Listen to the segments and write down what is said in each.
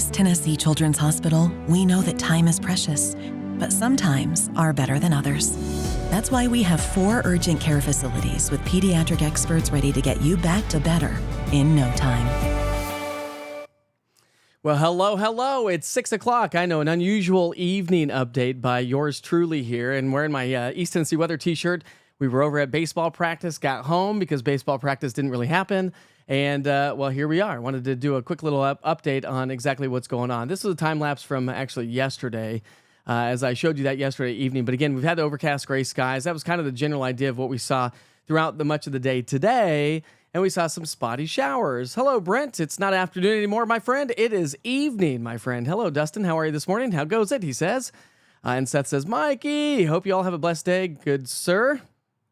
East Tennessee Children's Hospital, we know that time is precious, but some times are better than others. That's why we have 4 urgent care facilities with pediatric experts ready to get you back to better in no time. Well, hello. It's 6 o'clock. I know, an unusual evening update by yours truly here, and wearing my East Tennessee weather t-shirt. We were over at baseball practice, got home because baseball practice didn't really happen. And, well, here we are. I wanted to do a quick little update on exactly what's going on. This was a time lapse from actually yesterday, as I showed you that yesterday evening. But again, we've had the overcast gray skies. That was kind of the general idea of what we saw throughout the much of the day today. And we saw some spotty showers. Hello, Brent. It's not afternoon anymore, my friend. It is evening, my friend. Hello, Dustin. How are you this morning? How goes it? He says. And Seth says, Mikey, hope you all have a blessed day, good sir.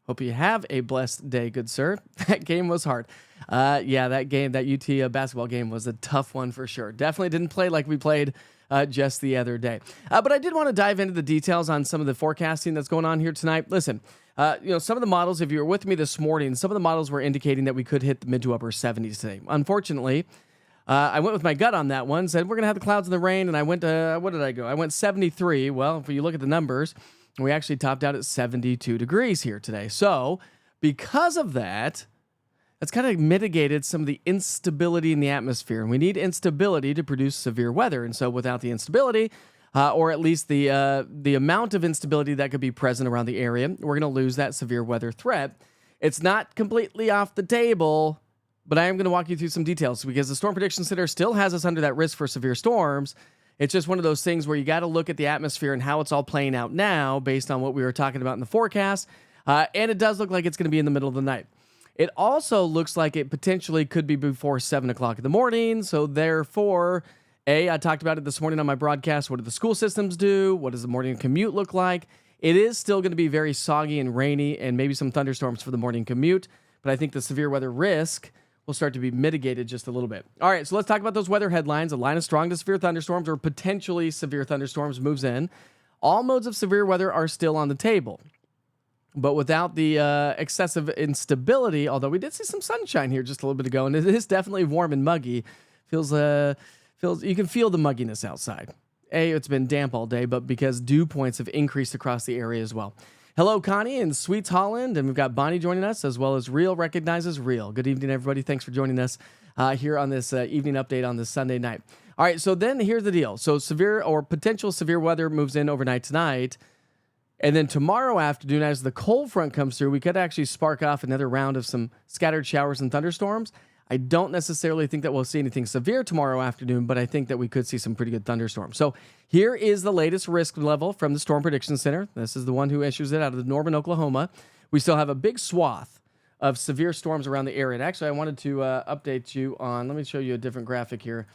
Hope you have a blessed day, good sir. That game was hard. Yeah, that game, that UT basketball game was a tough one for sure. Definitely didn't play like we played just the other day. But I did want to dive into the details on some of the forecasting that's going on here tonight. Listen, some of the models, if you were with me this morning, some of the models were indicating that we could hit the mid to upper 70s today. Unfortunately, I went with my gut on that one, said we're going to have the clouds and the rain, and I went to, what did I go? I went 73. Well, if you look at the numbers, we actually topped out at 72 degrees here today. So because of that, that's kind of mitigated some of the instability in the atmosphere. And we need instability to produce severe weather. And so without the instability, or at least the amount of instability that could be present around the area, we're going to lose that severe weather threat. It's not completely off the table, but I am going to walk you through some details because the Storm Prediction Center still has us under that risk for severe storms. It's just one of those things where you got to look at the atmosphere and how it's all playing out now based on what we were talking about in the forecast. And it does look like it's going to be in the middle of the night. It also looks like it potentially could be before 7 o'clock in the morning. So therefore, I talked about it this morning on my broadcast. What do the school systems do? What does the morning commute look like? It is still going to be very soggy and rainy and maybe some thunderstorms for the morning commute. But I think the severe weather risk will start to be mitigated just a little bit. All right, so let's talk about those weather headlines. A line of strong to severe thunderstorms or potentially severe thunderstorms moves in. All modes of severe weather are still on the table. But without the excessive instability, although we did see some sunshine here just a little bit ago, and it is definitely warm and muggy. Feels you can feel the mugginess outside. It's been damp all day, but because dew points have increased across the area as well. Hello, Connie in Sweets Holland, and we've got Bonnie joining us, as well as Real Recognizes Real. Good evening, everybody. Thanks for joining us here on this evening update on this Sunday night. All right, so then here's the deal. So severe or potential severe weather moves in overnight tonight, and then tomorrow afternoon, as the cold front comes through, we could actually spark off another round of some scattered showers and thunderstorms. I don't necessarily think that we'll see anything severe tomorrow afternoon, but I think that we could see some pretty good thunderstorms. So here is the latest risk level from the Storm Prediction Center. This is the one who issues it out of Norman, Oklahoma. We still have a big swath of severe storms around the area. And actually, I wanted to update you on, let me show you a different graphic here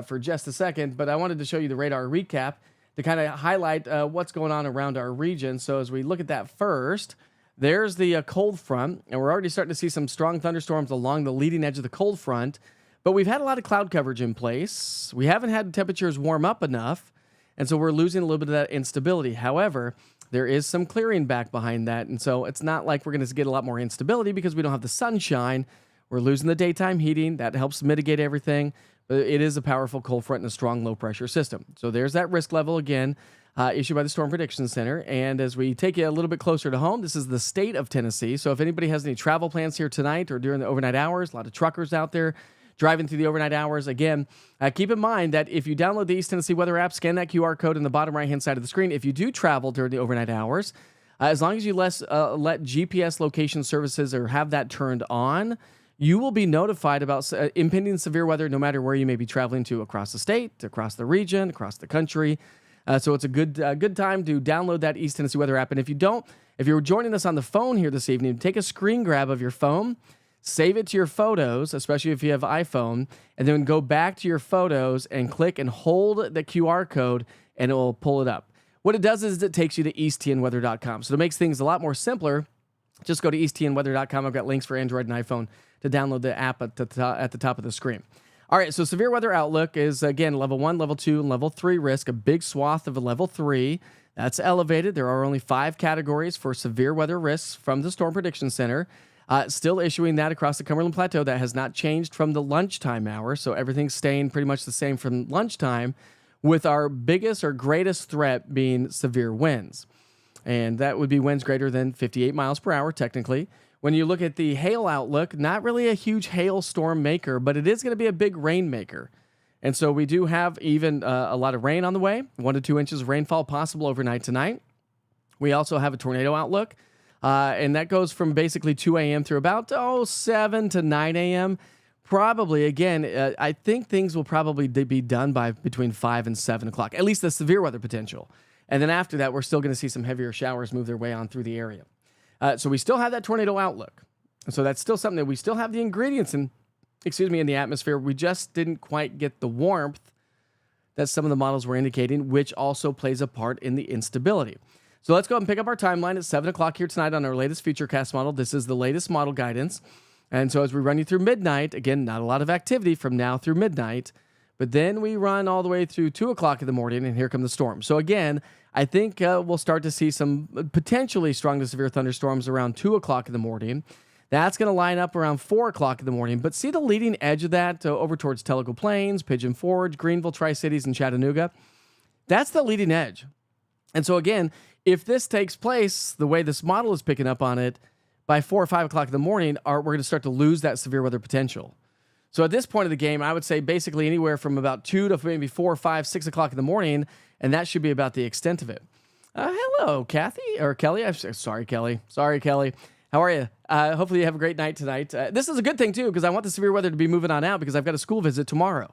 for just a second, but I wanted to show you the radar recap to kind of highlight what's going on around our region. So as we look at that first, there's the cold front, and we're already starting to see some strong thunderstorms along the leading edge of the cold front, but we've had a lot of cloud coverage in place. We haven't had temperatures warm up enough, and so we're losing a little bit of that instability. However, there is some clearing back behind that, and so it's not like we're going to get a lot more instability because we don't have the sunshine. We're losing the daytime heating. That helps mitigate everything, but it is a powerful cold front and a strong low-pressure system. So there's that risk level again. Issued by the Storm Prediction Center. And as we take you a little bit closer to home, this is the state of Tennessee. So if anybody has any travel plans here tonight or during the overnight hours, a lot of truckers out there driving through the overnight hours. Again, keep in mind that if you download the East Tennessee Weather app, scan that QR code in the bottom right-hand side of the screen. If you do travel during the overnight hours, as long as you let GPS location services or have that turned on, you will be notified about impending severe weather no matter where you may be traveling to across the state, across the region, across the country. So it's a good time to download that East Tennessee Weather app. And if you're joining us on the phone here this evening, take a screen grab of your phone, save it to your photos, especially if you have iPhone, and then go back to your photos and click and hold the QR code, and it will pull it up. What it does is it takes you to easttnweather.com. So it makes things a lot more simpler. Just go to easttnweather.com. I've got links for Android and iPhone to download the app at the top of the screen. All right, so severe weather outlook is, again, level 1, level 2, and level 3 risk, a big swath of a level 3. That's elevated. There are only 5 categories for severe weather risks from the Storm Prediction Center. Still issuing that across the Cumberland Plateau. That has not changed from the lunchtime hour, so everything's staying pretty much the same from lunchtime, with our biggest or greatest threat being severe winds. And that would be winds greater than 58 miles per hour, technically. When you look at the hail outlook, not really a huge hailstorm maker, but it is going to be a big rain maker. And so we do have even a lot of rain on the way, 1 to 2 inches of rainfall possible overnight tonight. We also have a tornado outlook, and that goes from basically 2 a.m. through about 7 to 9 a.m. Probably, again, I think things will probably be done by between 5 and 7 o'clock, at least the severe weather potential. And then after that, we're still going to see some heavier showers move their way on through the area. So we still have that tornado outlook. So that's still something that we still have the ingredients in the atmosphere. We just didn't quite get the warmth that some of the models were indicating, which also plays a part in the instability. So let's go ahead and pick up our timeline at 7 o'clock here tonight on our latest Futurecast model. This is the latest model guidance. And so as we run you through midnight, again, not a lot of activity from now through midnight, but then we run all the way through 2 o'clock in the morning, and here come the storms. So again, I think we'll start to see some potentially strong to severe thunderstorms around 2 o'clock in the morning. That's going to line up around 4 o'clock in the morning. But see the leading edge of that over towards Tellico Plains, Pigeon Forge, Greenville, Tri-Cities, and Chattanooga? That's the leading edge. And so again, if this takes place the way this model is picking up on it, by 4 or 5 o'clock in the morning, we're going to start to lose that severe weather potential. So at this point of the game, I would say basically anywhere from about 2 to maybe 4, 5, 6 o'clock in the morning, and that should be about the extent of it. Hello, Kathy, or Kelly. I'm sorry, Kelly. Sorry, Kelly. How are you? Hopefully you have a great night tonight. This is a good thing, too, because I want the severe weather to be moving on out because I've got a school visit tomorrow.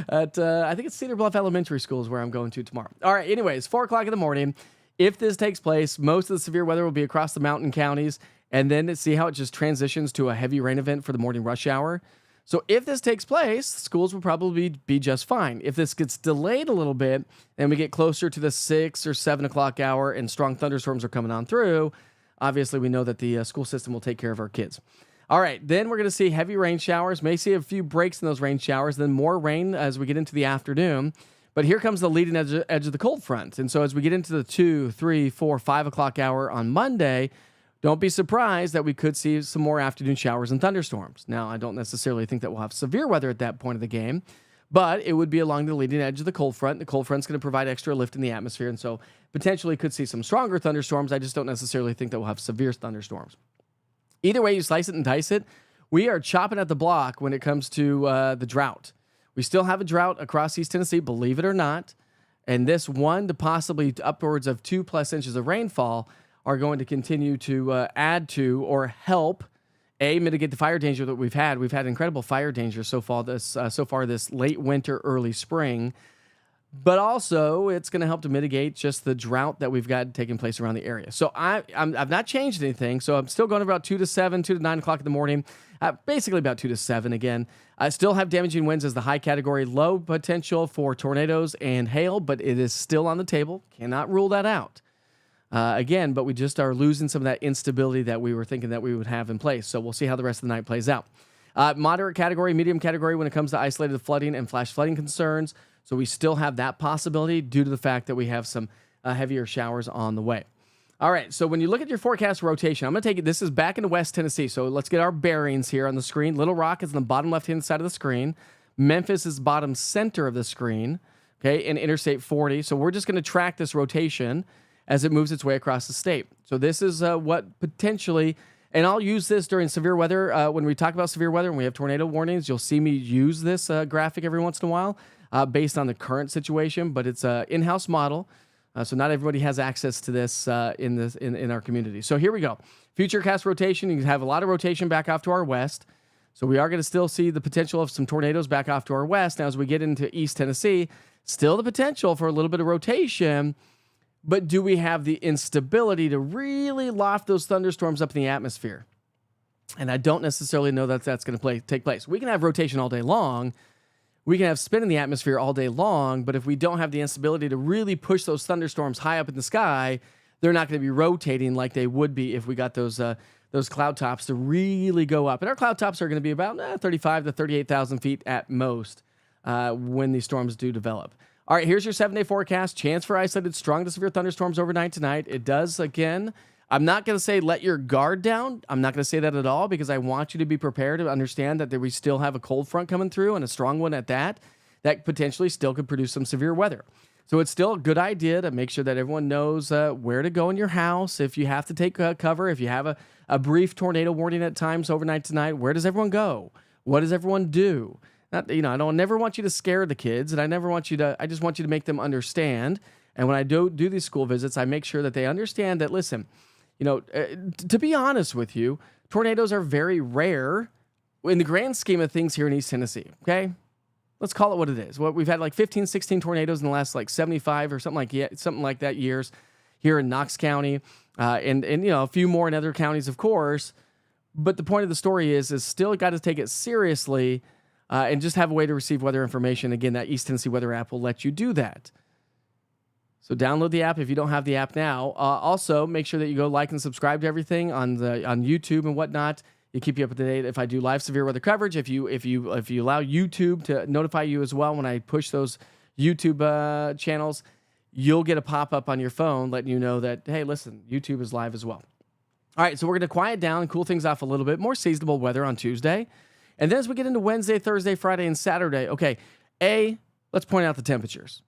I think it's Cedar Bluff Elementary School is where I'm going to tomorrow. All right, anyways, 4 o'clock in the morning. If this takes place, most of the severe weather will be across the mountain counties, and then see how it just transitions to a heavy rain event for the morning rush hour. So if this takes place, schools will probably be just fine. If this gets delayed a little bit, and we get closer to the 6 or 7 o'clock hour and strong thunderstorms are coming on through, obviously we know that the school system will take care of our kids. All right, then we're going to see heavy rain showers, may see a few breaks in those rain showers, then more rain as we get into the afternoon. But here comes the leading edge of the cold front. And so as we get into the 2, 3, 4, 5 o'clock hour on Monday, don't be surprised that we could see some more afternoon showers and thunderstorms. Now, I don't necessarily think that we'll have severe weather at that point of the game, but it would be along the leading edge of the cold front. The cold front's going to provide extra lift in the atmosphere, and so potentially could see some stronger thunderstorms. I just don't necessarily think that we'll have severe thunderstorms. Either way you slice it and dice it, we are chopping at the block when it comes to the drought. We still have a drought across East Tennessee, believe it or not, and this 1 to possibly upwards of 2+ inches of rainfall are going to continue to add to or help mitigate the fire danger that we've had. We've had incredible fire danger so far this late winter, early spring. But also, it's going to help to mitigate just the drought that we've got taking place around the area. So I've not changed anything. So I'm still going about 2 to 7, 2 to 9 o'clock in the morning. Basically about 2 to 7 again. I still have damaging winds as the high category, low potential for tornadoes and hail, but it is still on the table. Cannot rule that out. Again, but we just are losing some of that instability that we were thinking that we would have in place. So we'll see how the rest of the night plays out. Moderate category, medium category when it comes to isolated flooding and flash flooding concerns. So we still have that possibility due to the fact that we have some heavier showers on the way. All right, so when you look at your forecast rotation, I'm going to take it. This is back into West Tennessee. So let's get our bearings here on the screen. Little Rock is on the bottom left-hand side of the screen. Memphis is bottom center of the screen, okay, and Interstate 40. So we're just going to track this rotation as it moves its way across the state. So this is what potentially, and I'll use this during severe weather. When we talk about severe weather and we have tornado warnings, you'll see me use this graphic every once in a while based on the current situation, but it's an in-house model. So not everybody has access to this in our community. So here we go. Futurecast rotation. You can have a lot of rotation back off to our west. So we are going to still see the potential of some tornadoes back off to our west. Now as we get into East Tennessee, still the potential for a little bit of rotation. But do we have the instability to really loft those thunderstorms up in the atmosphere? And I don't necessarily know that that's going to take place. We can have rotation all day long. We can have spin in the atmosphere all day long. But if we don't have the instability to really push those thunderstorms high up in the sky, they're not going to be rotating like they would be if we got those cloud tops to really go up. And our cloud tops are going to be about 35 to 38,000 feet at most when these storms do develop. All right, here's your 7-day forecast. Chance for isolated strong to severe thunderstorms overnight tonight. It does, again, I'm not going to say let your guard down. I'm not going to say that at all because I want you to be prepared to understand that we still have a cold front coming through and a strong one at that potentially still could produce some severe weather. So it's still a good idea to make sure that everyone knows where to go in your house. If you have to take cover, if you have a brief tornado warning at times overnight tonight, where does everyone go? What does everyone do? I never want you to scare the kids, and I just want you to make them understand. And when I do these school visits, I make sure that they understand that, listen, to be honest with you, tornadoes are very rare in the grand scheme of things here in East Tennessee, okay? Let's call it what it is. Well, we've had like 15, 16 tornadoes in the last like 75 or something like that years here in Knox County, and a few more in other counties, of course. But the point of the story is still got to take it seriously and just have a way to receive weather information. Again, that East Tennessee weather app will let you do that. So download the app if you don't have the app now. Also, make sure that you go like and subscribe to everything on YouTube and whatnot. It keep you up to date if I do live severe weather coverage. If you allow YouTube to notify you as well when I push those YouTube channels, you'll get a pop-up on your phone letting you know that, hey, listen, YouTube is live as well. All right, so we're going to quiet down and cool things off a little bit. More seasonable weather on Tuesday. And then as we get into Wednesday, Thursday, Friday, and Saturday, okay, let's point out the temperatures.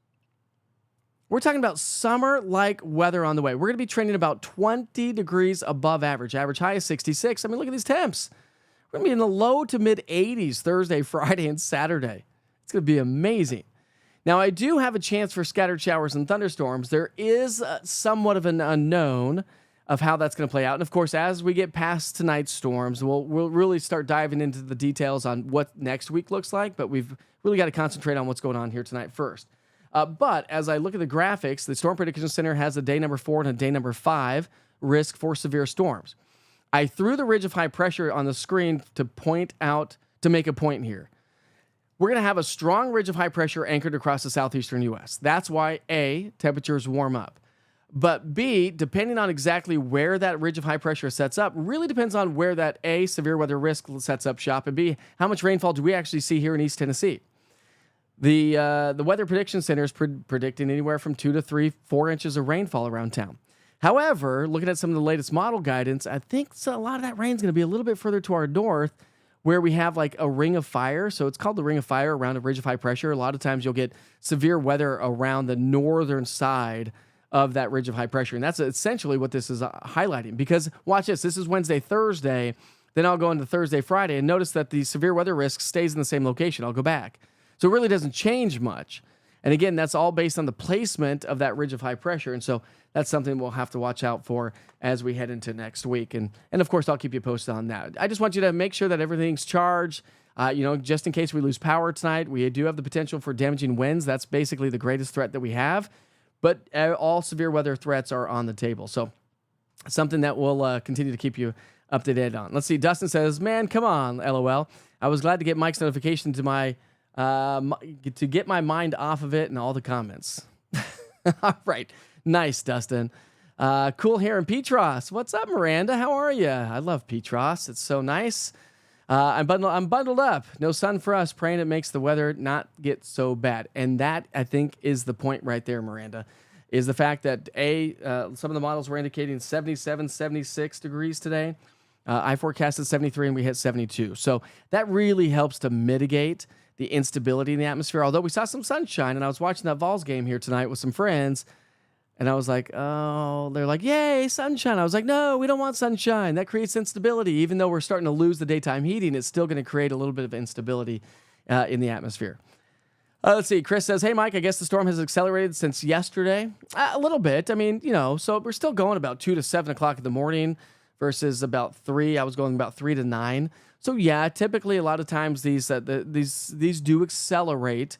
We're talking about summer-like weather on the way. We're going to be trending about 20 degrees above average. Average high is 66. I mean, look at these temps. We're going to be in the low to mid-80s Thursday, Friday, and Saturday. It's going to be amazing. Now, I do have a chance for scattered showers and thunderstorms. There is somewhat of an unknown of how that's going to play out. And, of course, as we get past tonight's storms, we'll really start diving into the details on what next week looks like. But we've really got to concentrate on what's going on here tonight first. But as I look at the graphics, the Storm Prediction Center has a day number 4 and a day number 5 risk for severe storms. I threw the ridge of high pressure on the screen to make a point here. We're going to have a strong ridge of high pressure anchored across the southeastern U.S. That's why, A, temperatures warm up. But B, depending on exactly where that ridge of high pressure sets up, really depends on where that A, severe weather risk sets up shop, and B, how much rainfall do we actually see here in East Tennessee. The Weather Prediction Center is predicting anywhere from 2 to 3, 4 inches of rainfall around town. However, looking at some of the latest model guidance, I think a lot of that rain is going to be a little bit further to our north where we have like a ring of fire. So it's called the ring of fire around a ridge of high pressure. A lot of times you'll get severe weather around the northern side of that ridge of high pressure. And that's essentially what this is highlighting. Because watch this. This is Wednesday, Thursday. Then I'll go into Thursday, Friday, and notice that the severe weather risk stays in the same location. I'll go back. So it really doesn't change much. And again, that's all based on the placement of that ridge of high pressure. And so that's something we'll have to watch out for as we head into next week. And of course, I'll keep you posted on that. I just want you to make sure that everything's charged. Just in case we lose power tonight, we do have the potential for damaging winds. That's basically the greatest threat that we have. But all severe weather threats are on the table. So something that we'll continue to keep you up to date on. Let's see. Dustin says, man, come on, LOL. I was glad to get Mike's notification to get my mind off of it and all the comments. All right. Nice, Dustin. Cool here in Petros. What's up, Miranda? How are you? I love Petros. It's so nice. I'm bundled up. No sun for us. Praying it makes the weather not get so bad. And that, I think, is the point right there, Miranda, is the fact that, some of the models were indicating 77, 76 degrees today. I forecasted 73, and we hit 72. So that really helps to mitigate the instability in the atmosphere. Although we saw some sunshine, and I was watching that Vols game here tonight with some friends, and I was like, oh, they're like, yay, sunshine. I was like, no, we don't want sunshine. That creates instability. Even though we're starting to lose the daytime heating, it's still going to create a little bit of instability in the atmosphere. Let's see. Chris says, hey, Mike, I guess the storm has accelerated since yesterday. A little bit. I mean, so we're still going about 2 to 7 o'clock in the morning versus about 3. I was going about 3 to 9. So yeah, typically a lot of times these do accelerate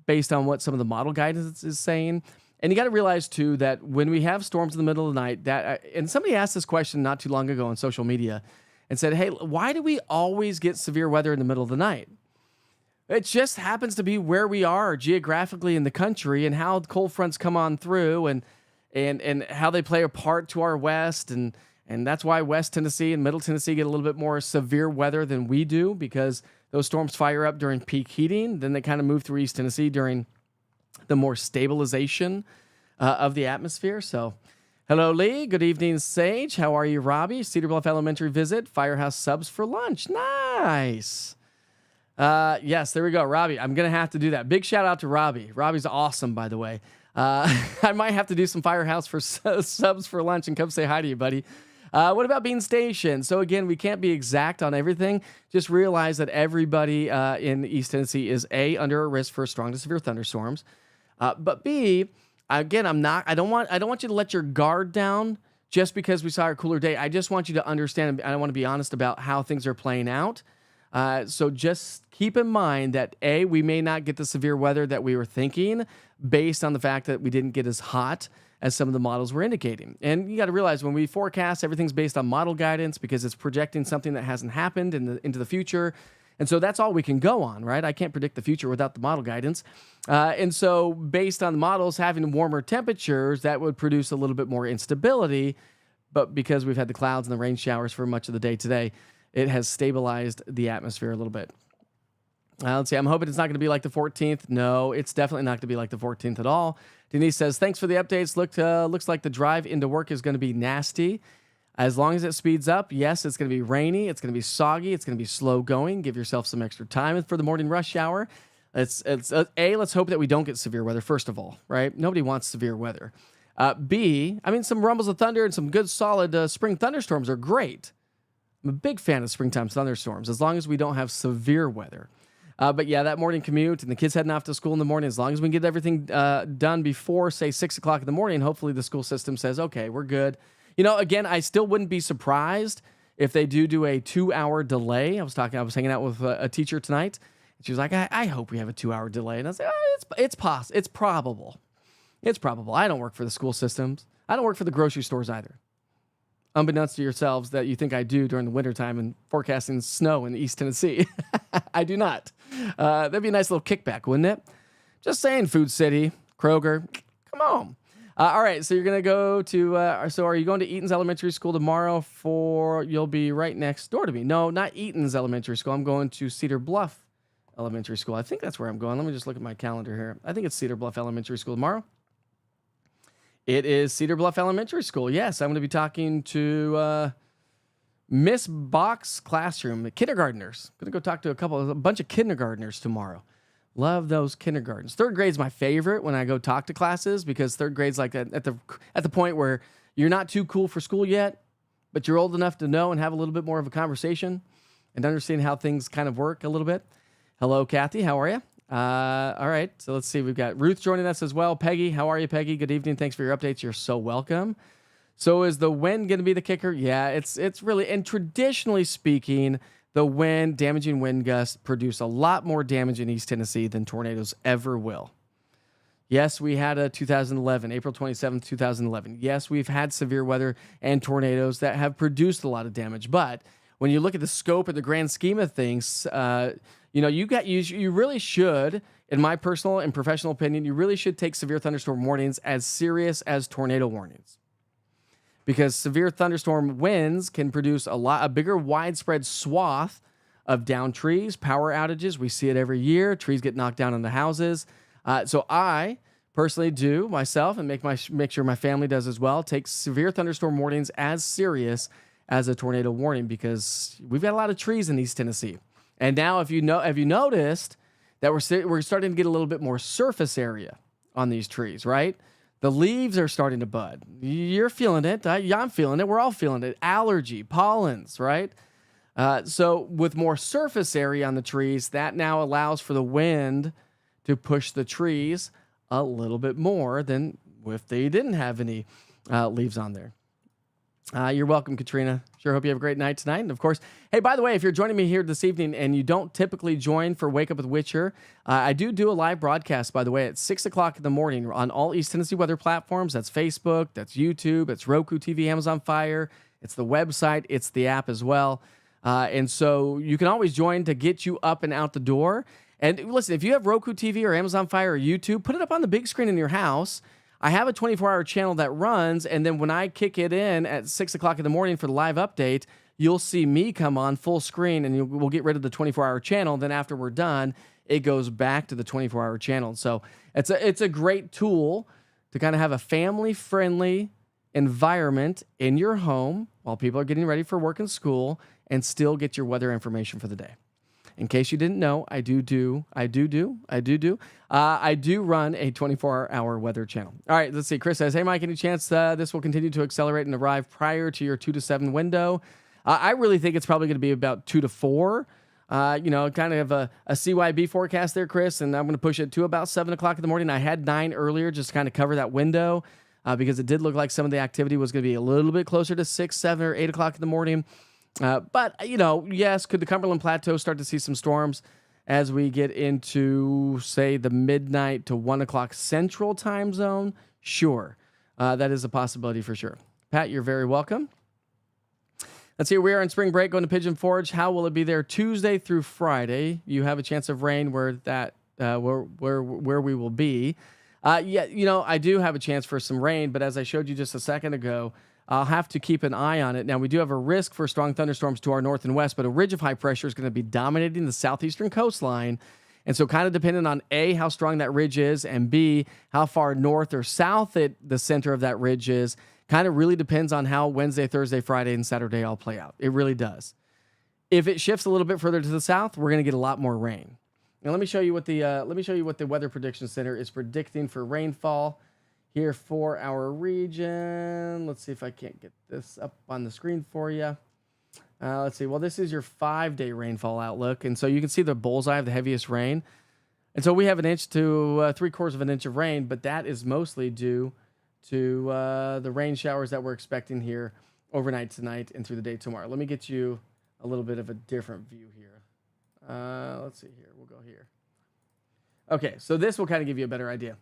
based on what some of the model guidance is saying. And you got to realize too that when we have storms in the middle of the night, and somebody asked this question not too long ago on social media and said, hey, why do we always get severe weather in the middle of the night? It just happens to be where we are geographically in the country and how cold fronts come on through and how they play a part to our west. And that's why West Tennessee and Middle Tennessee get a little bit more severe weather than we do, because those storms fire up during peak heating. Then they kind of move through East Tennessee during the more stabilization of the atmosphere. So Hello, Lee. Good evening, Sage. How are you, Robbie? Cedar Bluff Elementary visit. Firehouse subs for lunch. Nice. Yes, there we go, Robbie. I'm gonna have to do that. Big shout out to Robbie. Robbie's awesome, by the way. I might have to do some Firehouse for subs for lunch and come say hi to you, buddy. What about Bean Station? So again, we can't be exact on everything. Just realize that everybody in East Tennessee is A, under a risk for strong to severe thunderstorms, but B, again, I don't want you to let your guard down just because we saw a cooler day. I just want you to understand, and I want to be honest about how things are playing out. So just keep in mind that A, we may not get the severe weather that we were thinking based on the fact that we didn't get as hot as some of the models were indicating. And you got to realize when we forecast, everything's based on model guidance because it's projecting something that hasn't happened into the future. And so that's all we can go on, right? I can't predict the future without the model guidance. And so based on the models having warmer temperatures, that would produce a little bit more instability. But because we've had the clouds and the rain showers for much of the day today, it has stabilized the atmosphere a little bit. Let's see. I'm hoping it's not going to be like the 14th. No, it's definitely not going to be like the 14th at all. Denise says, thanks for the updates. Looks like the drive into work is going to be nasty. As long as it speeds up, yes, it's going to be rainy. It's going to be soggy. It's going to be slow going. Give yourself some extra time for the morning rush hour. Let's hope that we don't get severe weather, first of all, right? Nobody wants severe weather. B, I mean, some rumbles of thunder and some good solid spring thunderstorms are great. I'm a big fan of springtime thunderstorms, as long as we don't have severe weather. But yeah, that morning commute and the kids heading off to school in the morning, as long as we can get everything done before, say, 6 o'clock in the morning, hopefully the school system says, okay, we're good. You know, again, I still wouldn't be surprised if they do a 2-hour delay. I was hanging out with a teacher tonight, and she was like, I hope we have a 2-hour delay. And I was like, oh, it's probable. It's probable. I don't work for the school systems. I don't work for the grocery stores either. Unbeknownst to yourselves that you think I do during the wintertime and forecasting snow in East Tennessee. I do not. That'd be a nice little kickback, wouldn't it? Just saying, Food City, Kroger, come on. All right, so you're going to go to, so are you going to Eaton's Elementary School tomorrow you'll be right next door to me. No, not Eaton's Elementary School. I'm going to Cedar Bluff Elementary School. I think that's where I'm going. Let me just look at my calendar here. I think it's Cedar Bluff Elementary School tomorrow. It is Cedar Bluff Elementary School. Yes, I'm going to be talking to Miss Bach's classroom, kindergartners. I'm going to go talk to a bunch of kindergartners tomorrow. Love those kindergartens. Third grade's my favorite when I go talk to classes because third grade's like at the point where you're not too cool for school yet, but you're old enough to know and have a little bit more of a conversation and understand how things kind of work a little bit. Hello, Kathy. How are you? All right. So let's see. We've got Ruth joining us as well. Peggy, how are you, Peggy? Good evening. Thanks for your updates. You're so welcome. So is the wind going to be the kicker? Yeah, it's really, and traditionally speaking, the damaging wind gusts produce a lot more damage in East Tennessee than tornadoes ever will. Yes, we had a April 27th, 2011. Yes, we've had severe weather and tornadoes that have produced a lot of damage. But when you look at the scope and the grand scheme of things, you really should, in my personal and professional opinion, you really should take severe thunderstorm warnings as serious as tornado warnings. Because severe thunderstorm winds can produce a bigger widespread swath of downed trees, power outages. We see it every year. Trees get knocked down into houses. So I personally do myself and make sure my family does as well. Take severe thunderstorm warnings as serious as a tornado warning because we've got a lot of trees in East Tennessee. And now, have you noticed that we're starting to get a little bit more surface area on these trees, right? The leaves are starting to bud. You're feeling it. I'm feeling it. We're all feeling it. Allergy, pollens, right? So with more surface area on the trees, that now allows for the wind to push the trees a little bit more than if they didn't have any leaves on there. You're welcome, Katrina. Sure hope you have a great night tonight. And of course, hey, by the way, if you're joining me here this evening and you don't typically join for Wake Up with Witcher, I do a live broadcast, by the way, at 6 o'clock in the morning on all East Tennessee weather platforms. That's Facebook, that's YouTube, it's Roku TV, Amazon Fire, it's the website, it's the app as well. And so you can always join to get you up and out the door. And listen, if you have Roku TV or Amazon Fire or YouTube, put it up on the big screen in your house. I have a 24-hour channel that runs, and then when I kick it in at 6 o'clock in the morning for the live update, you'll see me come on full screen, and we'll get rid of the 24-hour channel. Then after we're done, it goes back to the 24-hour channel. So it's a great tool to kind of have a family-friendly environment in your home while people are getting ready for work and school and still get your weather information for the day. In case you didn't know, I do run a 24-hour weather channel. All right, let's see. Chris says, hey, Mike, any chance this will continue to accelerate and arrive prior to your 2 to 7 window? I really think it's probably going to be about 2 to 4. Kind of a CYB forecast there, Chris, and I'm going to push it to about 7 o'clock in the morning. I had 9 earlier just to kind of cover that window because it did look like some of the activity was going to be a little bit closer to 6, 7, or 8 o'clock in the morning. But, yes, could the Cumberland Plateau start to see some storms as we get into, say, the midnight to 1 o'clock central time zone? Sure. That is a possibility for sure. Pat, you're very welcome. Let's see, we are on spring break going to Pigeon Forge. How will it be there Tuesday through Friday? You have a chance of rain where we will be. I do have a chance for some rain, but as I showed you just a second ago, I'll have to keep an eye on it. Now, we do have a risk for strong thunderstorms to our north and west, but a ridge of high pressure is going to be dominating the southeastern coastline. And so kind of dependent on A, how strong that ridge is, and B, how far north or south the center of that ridge is, kind of really depends on how Wednesday, Thursday, Friday, and Saturday all play out. It really does. If it shifts a little bit further to the south, we're going to get a lot more rain. Now, let me show you what the Weather Prediction Center is predicting for rainfall here for our region. Let's see if I can't get this up on the screen for you. Let's see. Well, this is your 5-day rainfall outlook. And so you can see the bullseye of the heaviest rain. And so we have 1 inch to 3/4 of an inch of rain, but that is mostly due to the rain showers that we're expecting here overnight tonight and through the day tomorrow. Let me get you a little bit of a different view here. Let's see here. We'll go here. Okay, so this will kind of give you a better idea.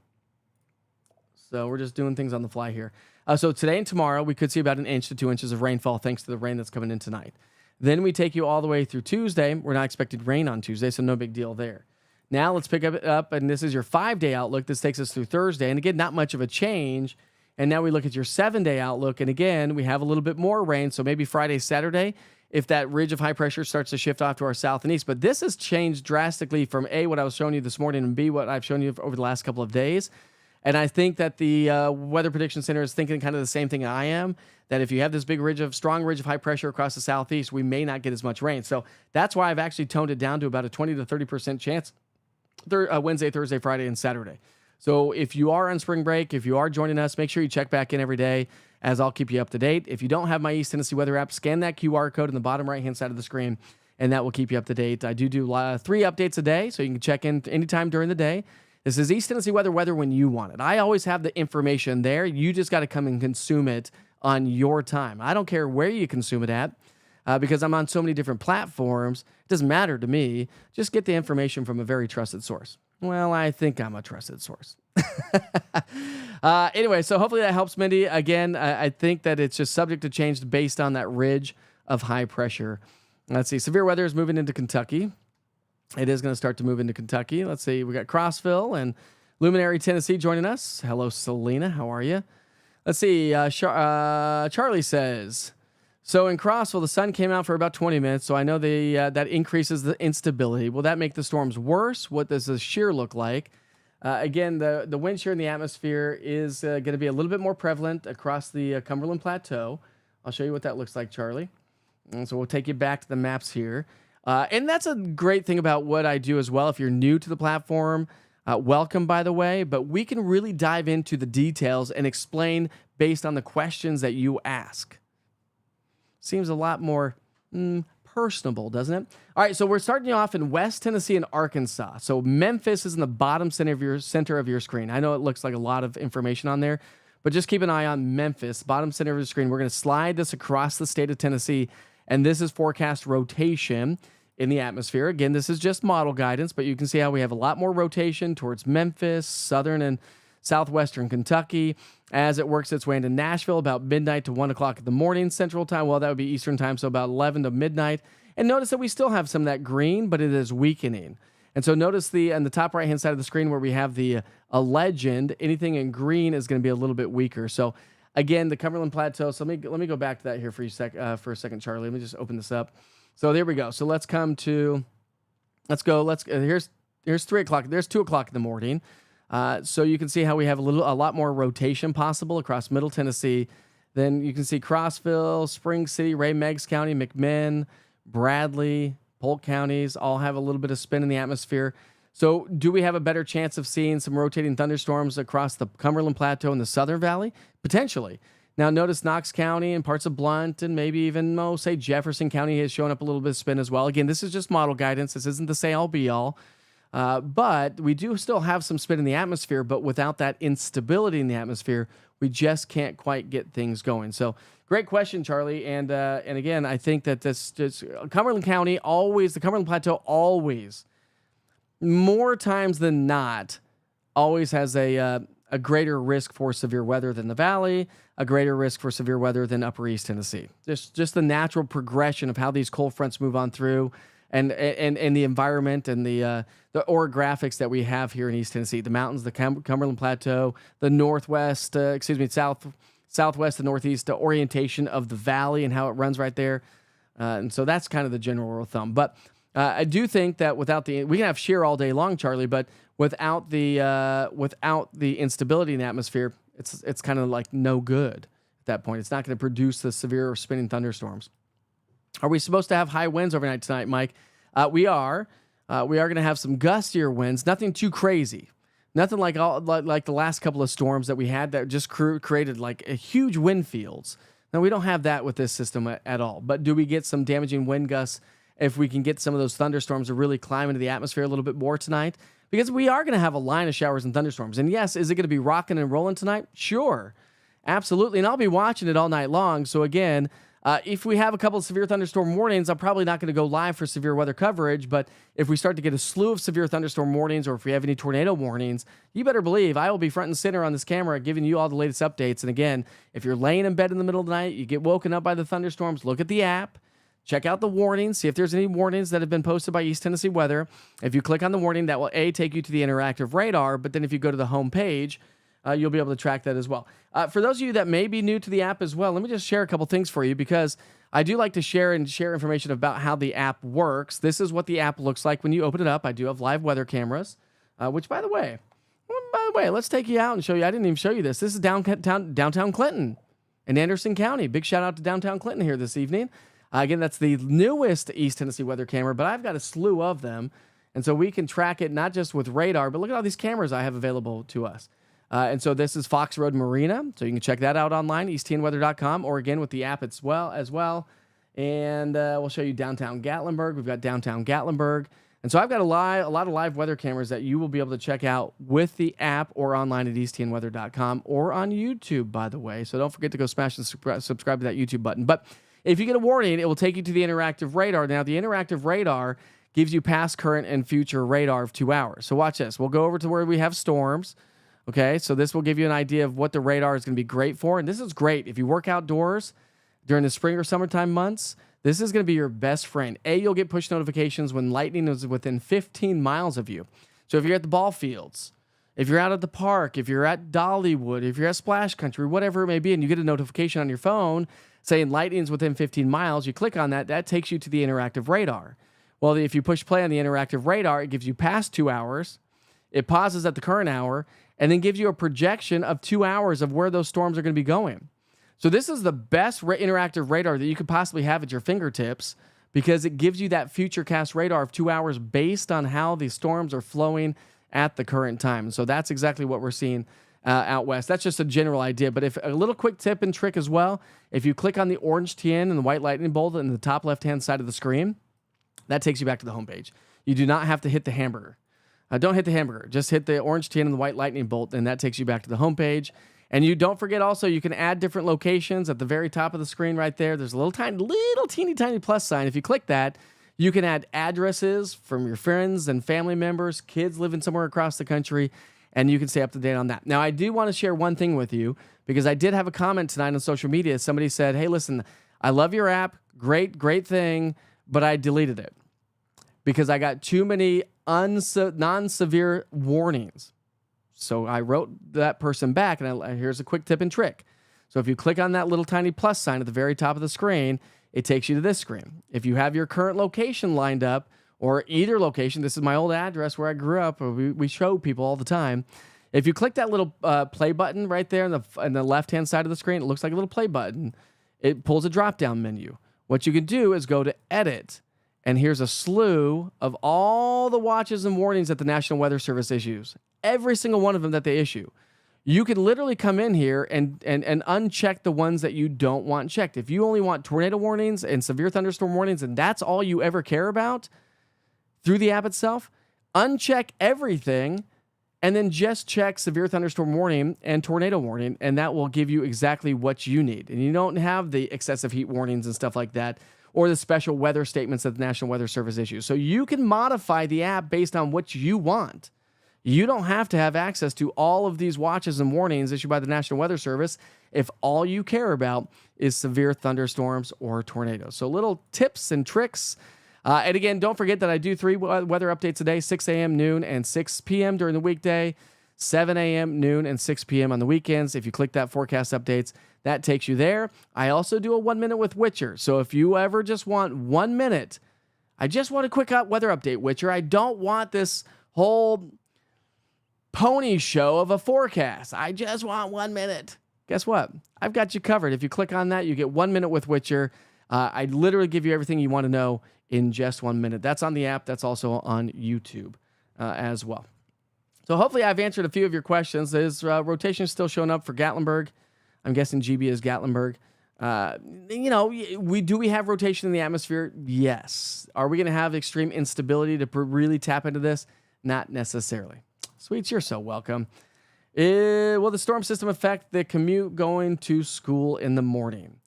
So we're just doing things on the fly here. So today and tomorrow, we could see about 1 inch to 2 inches of rainfall thanks to the rain that's coming in tonight. Then we take you all the way through Tuesday. We're not expecting rain on Tuesday, so no big deal there. Now let's pick it up, and this is your 5-day outlook. This takes us through Thursday, and again, not much of a change. And now we look at your 7-day outlook, and again, we have a little bit more rain, so maybe Friday, Saturday, if that ridge of high pressure starts to shift off to our south and east. But this has changed drastically from A, what I was showing you this morning, and B, what I've shown you over the last couple of days. And I think that the Weather Prediction Center is thinking kind of the same thing I am, that if you have this big strong ridge of high pressure across the southeast, we may not get as much rain. So that's why I've actually toned it down to about a 20 to 30% chance Wednesday, Thursday, Friday, and Saturday. So if you are on spring break, if you are joining us, make sure you check back in every day as I'll keep you up to date. If you don't have my East Tennessee Weather app, scan that QR code in the bottom right-hand side of the screen, and that will keep you up to date. I do 3 updates a day, so you can check in anytime during the day. This is East Tennessee weather when you want it. I always have the information there. You just got to come and consume it on your time. I don't care where you consume it at because I'm on so many different platforms. It doesn't matter to me. Just get the information from a very trusted source. Well, I think I'm a trusted source. Anyway, so hopefully that helps, Mindy. Again, I think that it's just subject to change based on that ridge of high pressure. Let's see. Severe weather is moving into Kentucky. It is going to start to move into Kentucky. Let's see. We got Crossville and Luminary, Tennessee joining us. Hello, Selena. How are you? Let's see. Charlie says, so in Crossville, the sun came out for about 20 minutes, so I know that increases the instability. Will that make the storms worse? What does the shear look like? Again, the wind shear in the atmosphere is going to be a little bit more prevalent across the Cumberland Plateau. I'll show you what that looks like, Charlie. And so we'll take you back to the maps here. And that's a great thing about what I do as well. If you're new to the platform, welcome, by the way. But we can really dive into the details and explain based on the questions that you ask. Seems a lot more personable, doesn't it? All right, so we're starting you off in West Tennessee and Arkansas. So Memphis is in the bottom center of your screen. I know it looks like a lot of information on there, but just keep an eye on Memphis, bottom center of your screen. We're going to slide this across the state of Tennessee, and this is forecast rotation in the atmosphere. Again, this is just model guidance, but you can see how we have a lot more rotation towards Memphis, southern and southwestern Kentucky, as it works its way into Nashville about midnight to 1 o'clock in the morning Central Time. Well, that would be Eastern Time, so about 11 to midnight. And notice that we still have some of that green, but it is weakening. And so notice on the top right-hand side of the screen where we have the a legend, anything in green is going to be a little bit weaker. So again, the Cumberland Plateau. So let me go back to that here for a second, Charlie. Let me just open this up. So there we go. So here's 3 o'clock. There's 2 o'clock in the morning. So you can see how we have a lot more rotation possible across Middle Tennessee Then you can see Crossville, Spring City, Ray Meigs County, McMinn, Bradley, Polk counties all have a little bit of spin in the atmosphere. So do we have a better chance of seeing some rotating thunderstorms across the Cumberland Plateau and the Southern Valley? Potentially. Now notice Knox County and parts of Blount and maybe even, say, Jefferson County has shown up a little bit of spin as well. Again, this is just model guidance. This isn't the say-all be-all. But we do still have some spin in the atmosphere, but without that instability in the atmosphere, we just can't quite get things going. So great question, Charlie. And again, I think that this just Cumberland County always, the Cumberland Plateau always, more times than not, always has a greater risk for severe weather than the Valley, a greater risk for severe weather than Upper East Tennessee. Just the natural progression of how these cold fronts move on through, and the environment and the orographics that we have here in East Tennessee, the mountains, the Cumberland Plateau, the southwest, the northeast, the orientation of the valley and how it runs right there. And so that's kind of the general rule of thumb. But I do think that we can have shear all day long, Charlie, but without the instability in the atmosphere, it's kind of like no good at that point. It's not going to produce the severe spinning thunderstorms. Are we supposed to have high winds overnight tonight, Mike? We are. We are going to have some gustier winds. Nothing too crazy. Nothing like the last couple of storms that we had that just created like a huge wind fields. Now, we don't have that with this system at all. But do we get some damaging wind gusts if we can get some of those thunderstorms to really climb into the atmosphere a little bit more tonight? Because we are going to have a line of showers and thunderstorms. And yes, is it going to be rocking and rolling tonight? Sure. Absolutely. And I'll be watching it all night long. So again, if we have a couple of severe thunderstorm warnings, I'm probably not going to go live for severe weather coverage. But if we start to get a slew of severe thunderstorm warnings, or if we have any tornado warnings, you better believe I will be front and center on this camera giving you all the latest updates. And again, if you're laying in bed in the middle of the night, you get woken up by the thunderstorms, look at the app. Check out the warnings, see if there's any warnings that have been posted by East Tennessee Weather. If you click on the warning, that will take you to the interactive radar, but then if you go to the home page, you'll be able to track that as well. For those of you that may be new to the app as well, let me just share a couple things for you, because I do like to share information about how the app works. This is what the app looks like when you open it up. I do have live weather cameras, which, by the way, let's take you out and show you. I didn't even show you this. This is downtown Clinton in Anderson County. Big shout out to downtown Clinton here this evening. Again, that's the newest East Tennessee weather camera, but I've got a slew of them. And so we can track it not just with radar, but look at all these cameras I have available to us. And so this is Fox Road Marina. So you can check that out online, easttnweather.com, or again with the app as well. And we'll show you downtown Gatlinburg. We've got downtown Gatlinburg. And so I've got a lot of live weather cameras that you will be able to check out with the app or online at easttnweather.com or on YouTube, by the way. So don't forget to go smash and subscribe to that YouTube button. But if you get a warning, it will take you to the interactive radar. Now, the interactive radar gives you past, current, and future radar of 2 hours. So watch this. We'll go over to where we have storms. Okay, so this will give you an idea of what the radar is going to be great for. And this is great. If you work outdoors during the spring or summertime months, this is going to be your best friend. You'll get push notifications when lightning is within 15 miles of you. So if you're at the ball fields, if you're out at the park, if you're at Dollywood, if you're at Splash Country, whatever it may be, and you get a notification on your phone saying lightning's within 15 miles, you click on that, that takes you to the interactive radar. Well, if you push play on the interactive radar, it gives you past 2 hours, it pauses at the current hour, and then gives you a projection of 2 hours of where those storms are going to be going. So this is the best interactive radar that you could possibly have at your fingertips, because it gives you that futurecast radar of 2 hours based on how the storms are flowing at the current time. So that's exactly what we're seeing out west. That's just a general idea. But if a little quick tip and trick as well, if you click on the orange TN and the white lightning bolt in the top left-hand side of the screen, that takes you back to the homepage. You do not have to hit the hamburger. Don't hit the hamburger. Just hit the orange TN and the white lightning bolt, and that takes you back to the homepage. And you don't forget also, you can add different locations at the very top of the screen right there. There's a little teeny tiny plus sign. If you click that, you can add addresses from your friends and family members, kids living somewhere across the country, and you can stay up to date on that. Now, I do want to share one thing with you, because I did have a comment tonight on social media. Somebody said, hey, listen, I love your app. Great thing, but I deleted it because I got too many non-severe warnings. So I wrote that person back, and here's a quick tip and trick. So if you click on that little tiny plus sign at the very top of the screen, it takes you to this screen. If you have your current location lined up, or either location, this is my old address where I grew up, or we show people all the time. If you click that little play button right there on the left-hand side of the screen, it looks like a little play button. It pulls a drop-down menu. What you can do is go to Edit, and here's a slew of all the watches and warnings that the National Weather Service issues. Every single one of them that they issue. You can literally come in here and uncheck the ones that you don't want checked. If you only want tornado warnings and severe thunderstorm warnings, and that's all you ever care about through the app itself, uncheck everything and then just check severe thunderstorm warning and tornado warning, and that will give you exactly what you need. And you don't have the excessive heat warnings and stuff like that, or the special weather statements that the National Weather Service issues. So you can modify the app based on what you want. You don't have to have access to all of these watches and warnings issued by the National Weather Service if all you care about is severe thunderstorms or tornadoes. So little tips and tricks. And again, don't forget that I do 3 weather updates a day, 6 a.m., noon, and 6 p.m. during the weekday, 7 a.m., noon, and 6 p.m. on the weekends. If you click that forecast updates, that takes you there. I also do a 1 minute with Witcher. So if you ever just want 1 minute, I just want a quick weather update, Witcher. I don't want this whole pony show of a forecast. I just want 1 minute. Guess what? I've got you covered. If you click on that, you get 1 minute with Witcher. I literally give you everything you want to know in just 1 minute. That's on the app. That's also on YouTube as well. So hopefully I've answered a few of your questions. Is rotation still showing up for Gatlinburg? I'm guessing GB is Gatlinburg. We have rotation in the atmosphere? Yes. Are we going to have extreme instability to really tap into this? Not necessarily. Sweets, you're so welcome. Will the storm system affect the commute going to school in the morning?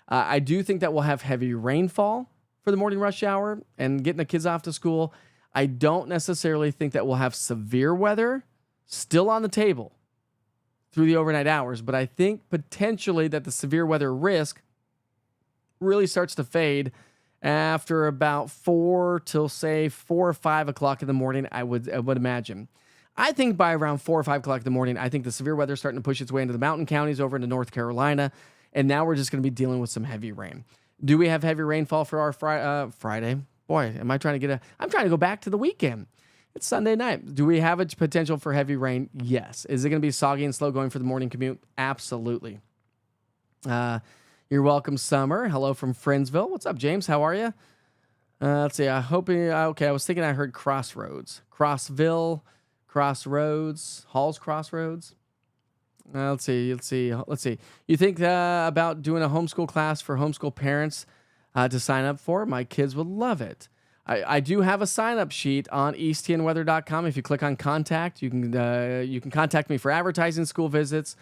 I do think that we'll have heavy rainfall for the morning rush hour and getting the kids off to school. I don't necessarily think that we'll have severe weather still on the table through the overnight hours, but I think potentially that the severe weather risk really starts to fade after about 4 till say 4 or 5 o'clock in the morning. I would imagine. I think by around 4 or 5 o'clock in the morning, I think the severe weather is starting to push its way into the mountain counties over into North Carolina, and now we're just going to be dealing with some heavy rain. Do we have heavy rainfall for our Friday? Boy, I'm trying to go back to the weekend. It's Sunday night. Do we have a potential for heavy rain? Yes. Is it going to be soggy and slow going for the morning commute? Absolutely. You're welcome, Summer. Hello from Friendsville. What's up, James? How are you? Let's see. I was thinking I heard Crossroads. Crossville, Crossroads, Halls Crossroads. Let's see. You think about doing a homeschool class for homeschool parents to sign up for? My kids would love it. I do have a sign-up sheet on easttnweather.com. If you click on contact, you can contact me for advertising, school visits,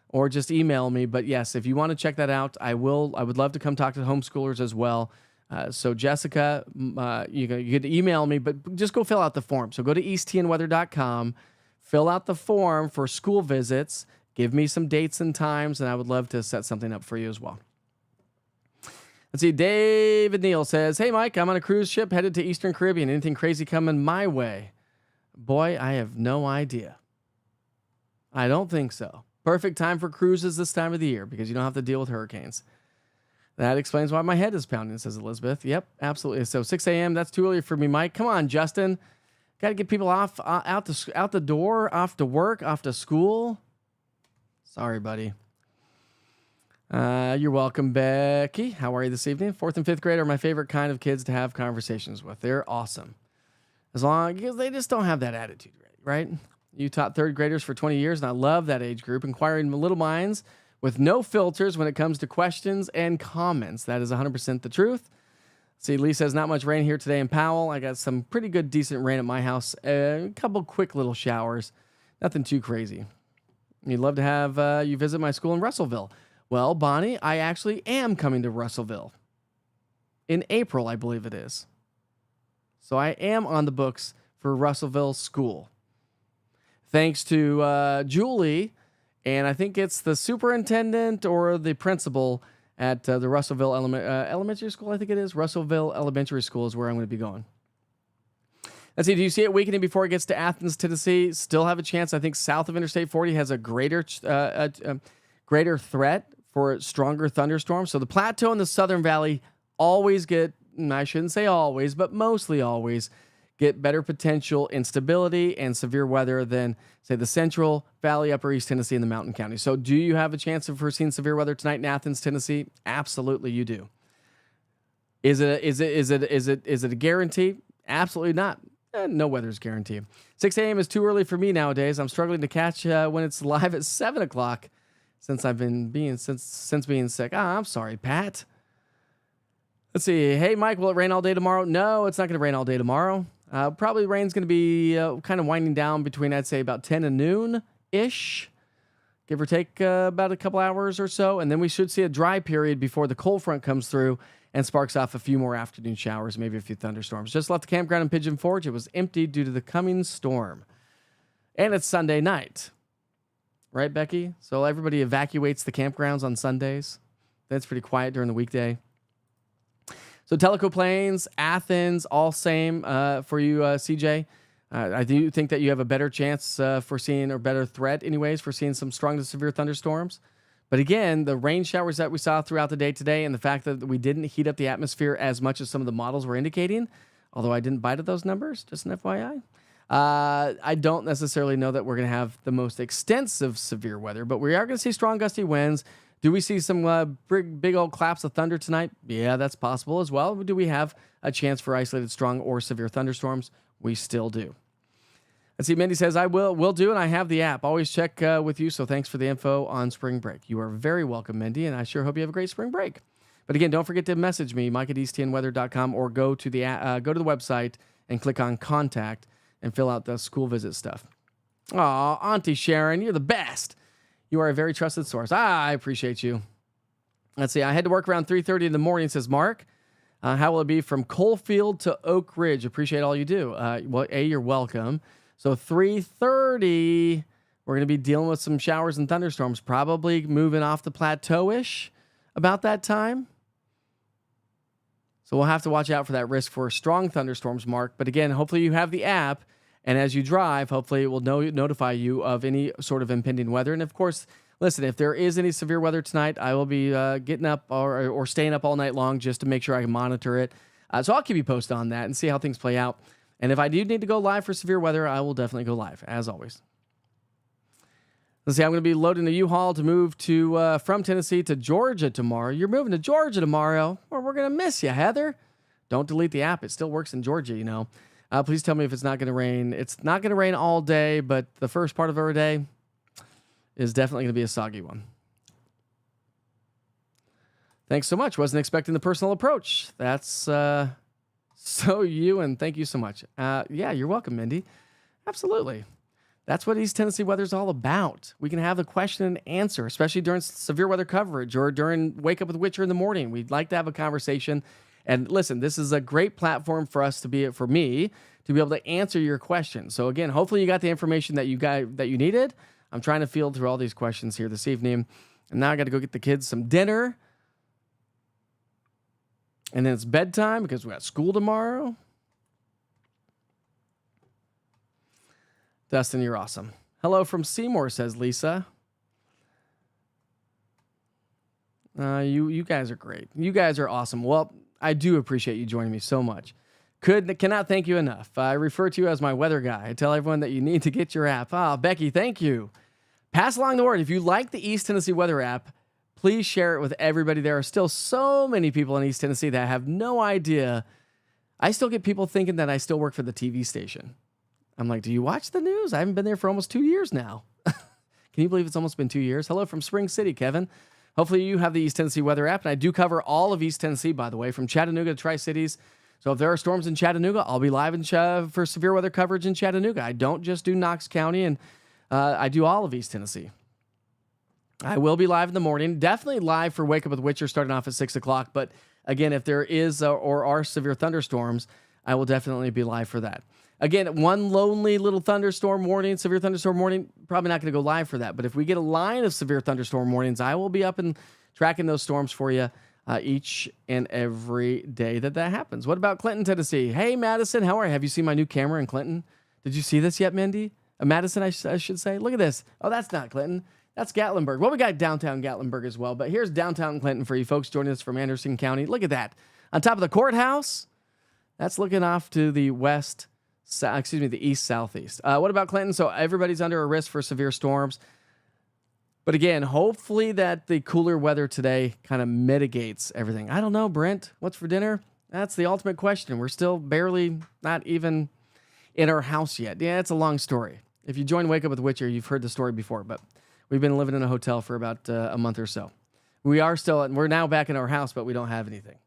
or just email me. But yes, if you want to check that out, I would love to come talk to the homeschoolers as well. So Jessica, you can email me, but just go fill out the form. So go to easttnweather.com, fill out the form for school visits, give me some dates and times, and I would love to set something up for you as well. Let's see. David Neal says, "Hey, Mike, I'm on a cruise ship headed to Eastern Caribbean. Anything crazy coming my way?" Boy, I have no idea. I don't think so. Perfect time for cruises this time of the year because you don't have to deal with hurricanes. That explains why my head is pounding, says Elizabeth. Yep, absolutely. So 6 a.m., that's too early for me, Mike. Come on, Justin. Got to get people out the door, off to work, off to school. Sorry, buddy. You're welcome, Becky. How are you this evening? 4th and 5th grade are my favorite kind of kids to have conversations with. They're awesome. Because they just don't have that attitude, right? You taught 3rd graders for 20 years, and I love that age group, inquiring little minds with no filters when it comes to questions and comments. That is 100% the truth. See, Lee says, not much rain here today in Powell. I got some pretty good, decent rain at my house. A couple quick little showers. Nothing too crazy. You'd love to have you visit my school in Russellville. Well, Bonnie, I actually am coming to Russellville in April, I believe it is. So I am on the books for Russellville School. Thanks to Julie, and I think it's the superintendent or the principal at the Russellville Elementary School, I think it is. Russellville Elementary School is where I'm going to be going. Let's see, do you see it weakening before it gets to Athens, Tennessee? Still have a chance. I think south of Interstate 40 has a greater threat for stronger thunderstorms. So the plateau and the Southern Valley always get, I shouldn't say always, but mostly always get better potential instability and severe weather than, say, the Central Valley, Upper East Tennessee, and the Mountain County. So do you have a chance of foreseeing severe weather tonight in Athens, Tennessee? Absolutely, you do. Is it a guarantee? Absolutely not. No weather's guaranteed. 6 a.m. is too early for me nowadays. I'm struggling to catch when it's live at 7 o'clock since I've been being sick. I'm sorry, Pat. Let's see. Hey, Mike, will it rain all day tomorrow? No, it's not going to rain all day tomorrow. Probably rain's going to be kind of winding down between, I'd say, about 10 and noon-ish, give or take about a couple hours or so. And then we should see a dry period before the cold front comes through and sparks off a few more afternoon showers, maybe a few thunderstorms. Just left the campground in Pigeon Forge. It was empty due to the coming storm. And it's Sunday night. Right, Becky? So everybody evacuates the campgrounds on Sundays. That's pretty quiet during the weekday. So Tellico Plains, Athens, all same for you, CJ. I do think that you have a better chance for seeing, or better threat anyways, for seeing some strong to severe thunderstorms. But again, the rain showers that we saw throughout the day today and the fact that we didn't heat up the atmosphere as much as some of the models were indicating, although I didn't bite at those numbers, just an FYI. I don't necessarily know that we're going to have the most extensive severe weather, but we are going to see strong gusty winds. Do we see some big old claps of thunder tonight? Yeah, that's possible as well. Do we have a chance for isolated strong or severe thunderstorms? We still do. Let's see. Mindy says, I will do, and I have the app. Always check with you, so thanks for the info on spring break. You are very welcome, Mindy, and I sure hope you have a great spring break. But again, don't forget to message me, mike@eastnweather.com, or go to the website and click on Contact and fill out the school visit stuff. Aw, Auntie Sharon, you're the best. You are a very trusted source. I appreciate you. Let's see. I had to work around 3:30 in the morning, says Mark. How will it be from Coalfield to Oak Ridge? Appreciate all you do. Well, you're welcome. So 3:30, we're going to be dealing with some showers and thunderstorms, probably moving off the plateau-ish about that time. So we'll have to watch out for that risk for strong thunderstorms, Mark. But again, hopefully you have the app. And as you drive, hopefully it will notify you of any sort of impending weather. And of course, listen, if there is any severe weather tonight, I will be getting up or staying up all night long just to make sure I can monitor it. So I'll keep you posted on that and see how things play out. And if I do need to go live for severe weather, I will definitely go live, as always. Let's see, I'm going to be loading a U-Haul to move to from Tennessee to Georgia tomorrow. You're moving to Georgia tomorrow? Well, we're going to miss you, Heather. Don't delete the app. It still works in Georgia, you know. Please tell me if it's not going to rain. It's not going to rain all day, but the first part of our day is definitely going to be a soggy one. Thanks so much. Wasn't expecting the personal approach. That's so you, and thank you so much. Yeah, you're welcome, Mindy. Absolutely. That's what East Tennessee weather is all about. We can have a question and answer, especially during severe weather coverage or during Wake Up with Witcher in the morning. We'd like to have a conversation. And listen, this is a great platform for me to be able to answer your questions. So again, hopefully you got the information that you needed. I'm trying to field through all these questions here this evening. And now I got to go get the kids some dinner. And then it's bedtime because we got school tomorrow. Dustin, you're awesome. Hello from Seymour, says Lisa. You guys are great. You guys are awesome. Well, I do appreciate you joining me so much. Cannot thank you enough. I refer to you as my weather guy. I tell everyone that you need to get your app. Becky, thank you. Pass along the word. If you like the East Tennessee weather app, please share it with everybody. There are still so many people in East Tennessee that have no idea. I still get people thinking that I still work for the TV station. I'm like, do you watch the news? I haven't been there for almost 2 years now. Can you believe it's almost been 2 years? Hello from Spring City, Kevin. Hopefully you have the East Tennessee weather app, and I do cover all of East Tennessee, by the way, from Chattanooga to Tri-Cities. So if there are storms in Chattanooga, I'll be live for severe weather coverage in Chattanooga. I don't just do Knox County, and I do all of East Tennessee. I will be live in the morning, definitely live for Wake Up with Witcher starting off at 6 o'clock. But again, if there is or are severe thunderstorms, I will definitely be live for that. Again, one lonely little thunderstorm warning, severe thunderstorm warning, probably not going to go live for that. But if we get a line of severe thunderstorm warnings, I will be up and tracking those storms for you each and every day that happens. What about Clinton, Tennessee? Hey, Madison, how are you? Have you seen my new camera in Clinton? Did you see this yet, Mindy? Madison, I should say. Look at this. Oh, that's not Clinton. That's Gatlinburg. Well, we got downtown Gatlinburg as well. But here's downtown Clinton for you folks joining us from Anderson County. Look at that. On top of the courthouse, that's looking off to the west the east southeast. What about Clinton? So everybody's under a risk for severe storms. But again, hopefully that the cooler weather today kind of mitigates everything. I don't know, Brent. What's for dinner? That's the ultimate question. We're still barely not even in our house yet. Yeah, it's a long story. If you join Wake Up with Witcher, you've heard the story before, but we've been living in a hotel for about a month or so. We're now back in our house, but we don't have anything.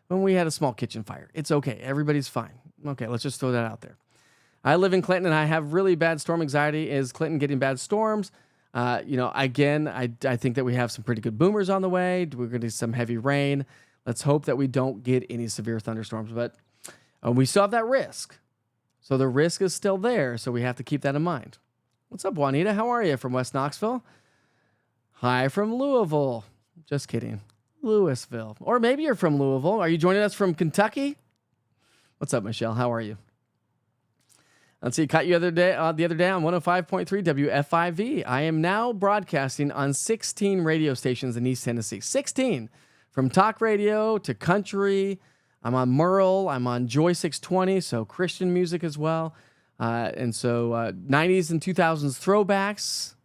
When we had a small kitchen fire. It's okay. Everybody's fine. Okay, let's just throw that out there. I live in Clinton, and I have really bad storm anxiety. Is Clinton getting bad storms? Again, I think that we have some pretty good boomers on the way. We're going to get some heavy rain. Let's hope that we don't get any severe thunderstorms, but we still have that risk. So the risk is still there, so we have to keep that in mind. What's up, Juanita? How are you from West Knoxville? Hi from Louisville. Just kidding. Louisville. Or maybe you're from Louisville. Are you joining us from Kentucky? What's up, Michelle? How are you? Let's see. Caught you the other day on 105.3 WFIV. I am now broadcasting on 16 radio stations in East Tennessee. 16. From talk radio to country. I'm on Merle. I'm on Joy 620, so Christian music as well. And so 90s and 2000s throwbacks.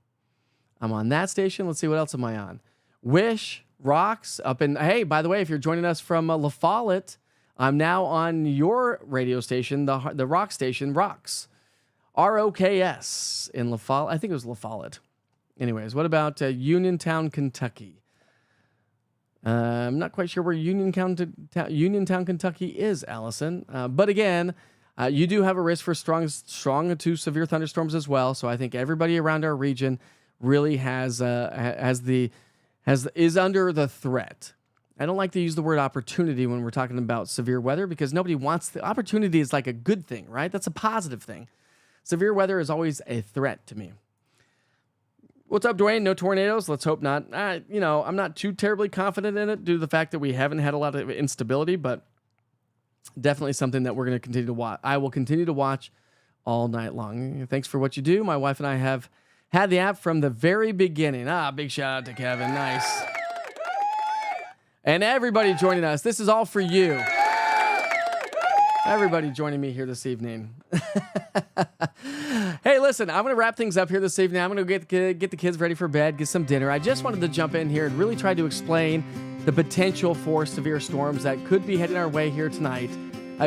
I'm on that station. Let's see, what else am I on? Wish, Rocks, up in... Hey, by the way, if you're joining us from La Follette, I'm now on your radio station, the rock station, Rocks. ROKS in La Follette. I think it was La Follette. Anyways, what about Uniontown, Kentucky? I'm not quite sure where Uniontown, Kentucky is, Allison. But again, you do have a risk for strong to severe thunderstorms as well. So I think everybody around our region really is under the threat. I don't like to use the word opportunity when we're talking about severe weather because nobody wants the opportunity is like a good thing, right? That's a positive thing. Severe weather is always a threat to me. What's up, Dwayne? No tornadoes? Let's hope not. I'm not too terribly confident in it due to the fact that we haven't had a lot of instability, but definitely something that we're going to continue to watch. I will continue to watch all night long. Thanks for what you do. My wife and I have had the app from the very beginning. Big shout out to Kevin. Nice. And everybody joining us. This is all for you. Everybody joining me here this evening. Hey, listen, I'm going to wrap things up here this evening. I'm going to get the kids ready for bed, get some dinner. I just wanted to jump in here and really try to explain the potential for severe storms that could be heading our way here tonight.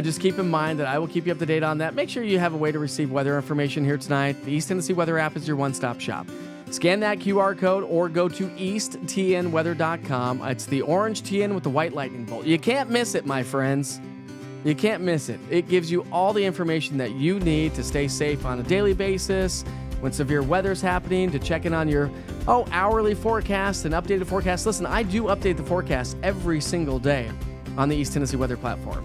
Just keep in mind that I will keep you up to date on that. Make sure you have a way to receive weather information here tonight. The East Tennessee Weather app is your one-stop shop. Scan that QR code or go to easttnweather.com. It's the orange TN with the white lightning bolt. You can't miss it, my friends. You can't miss it. It gives you all the information that you need to stay safe on a daily basis, when severe weather's happening, to check in on your hourly forecast and updated forecast. Listen, I do update the forecast every single day on the East Tennessee Weather platform.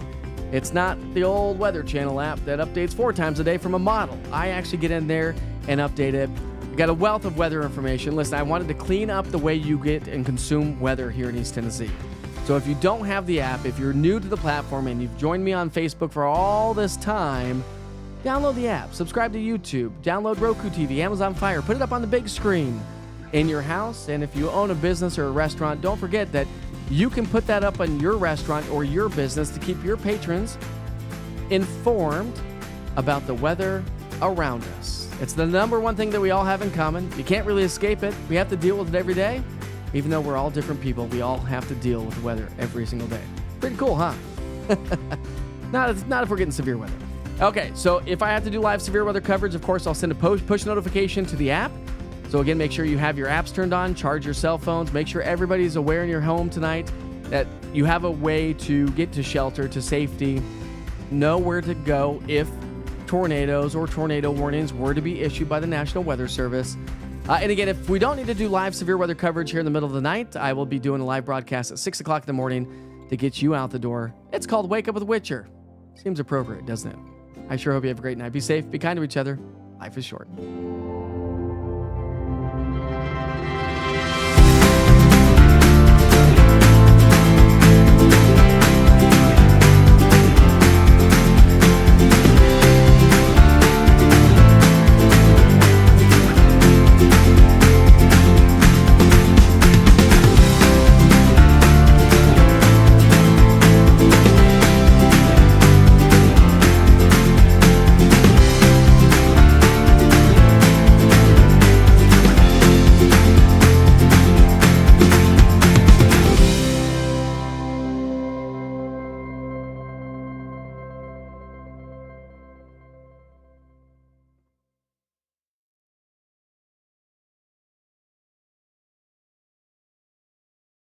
It's not the old Weather Channel app that updates 4 times a day from a model. I actually get in there and update it. Got a wealth of weather information. Listen, I wanted to clean up the way you get and consume weather here in East Tennessee. So if you don't have the app, if you're new to the platform and you've joined me on Facebook for all this time, download the app, subscribe to YouTube, download Roku TV, Amazon Fire, put it up on the big screen in your house. And if you own a business or a restaurant, don't forget that you can put that up on your restaurant or your business to keep your patrons informed about the weather around us. It's the number one thing that we all have in common. You can't really escape it. We have to deal with it every day. Even though we're all different people, we all have to deal with the weather every single day. Pretty cool, huh? Not if we're getting severe weather. Okay, so if I have to do live severe weather coverage, of course, I'll send a push notification to the app. So again, make sure you have your apps turned on, charge your cell phones, make sure everybody's aware in your home tonight that you have a way to get to shelter, to safety, know where to go if tornadoes or tornado warnings were to be issued by the National Weather Service. And again, if we don't need to do live severe weather coverage here in the middle of the night, I will be doing a live broadcast at 6 o'clock in the morning to get you out the door. It's called Wake Up with Witcher. Seems appropriate, doesn't it? I sure hope you have a great night. Be safe, be kind to each other. Life is short.